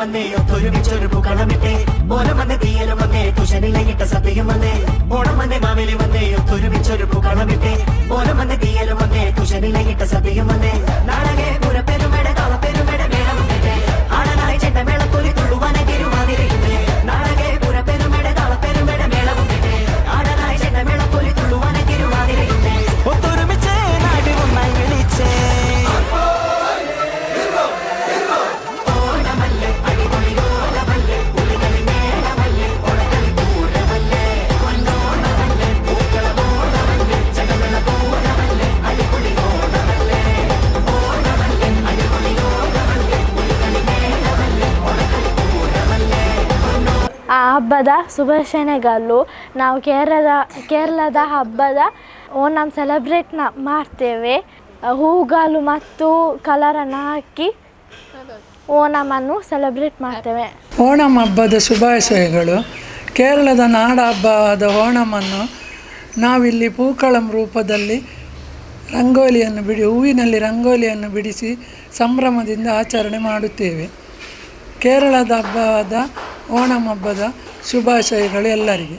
വന്നേ ഒത്തൊരുമിച്ചൊരു പൂക്കളമിട്ടേ ഓണം വന്നേ തീയലും വന്നേ തുഷനിലയിട്ട സദ്യയും വന്നേ ഓണം വന്നേ മാവേലി വന്നേ ഒത്തൊരുമിച്ചൊരു പൂക്കളമിട്ടേ ഓണം വന്നേ തീയലും വന്നേ തുഷനിലയിട്ട സദ്യയും വന്നേ നാളെ പുറപ്പെരുമേട കളപ്പെരുമേട മേളം വന്നേ ആടനായി ചെണ്ടമേളപ്പൊലി തുള്ളുവാനെ തിരുവാതിരയുന്നേ നാളെ പുറപ്പെരുമേട കളപ്പെരുമേട മേളം വന്നേ ആടനായി ചെണ്ടമേളപ്പൊലി തുള്ളുവാനെ തിരുവാതിരയുന്നേ ഒത്തൊരുമിച്ചേ നാട്ടിൽ ഒന്നായി വിളിച്ചേ ಆ ಹಬ್ಬದ ಶುಭಾಶಯಗಳು. ನಾವು ಕೇರಳದ ಹಬ್ಬದ ಓಣಂ ಸೆಲೆಬ್ರೇಟ್ ಮಾಡ್ತೇವೆ. ಹೂಗಾಲು ಮತ್ತು ಕಲರನ್ನು ಹಾಕಿ ಓಣಮನ್ನು ಸೆಲೆಬ್ರೇಟ್ ಮಾಡ್ತೇವೆ. ಓಣಂ ಹಬ್ಬದ ಶುಭಾಶಯಗಳು. ಕೇರಳದ ನಾಡ ಹಬ್ಬವಾದ ಓಣಮನ್ನು ನಾವಿಲ್ಲಿ ಪೂಕಳಂ ರೂಪದಲ್ಲಿ ಹೂವಿನಲ್ಲಿ ರಂಗೋಲಿಯನ್ನು ಬಿಡಿಸಿ ಸಂಭ್ರಮದಿಂದ ಆಚರಣೆ ಮಾಡುತ್ತೇವೆ. ಕೇರಳದ ಹಬ್ಬವಾದ ಓಣಂ ಹಬ್ಬದ ಶುಭಾಶಯಗಳು ಎಲ್ಲರಿಗೆ.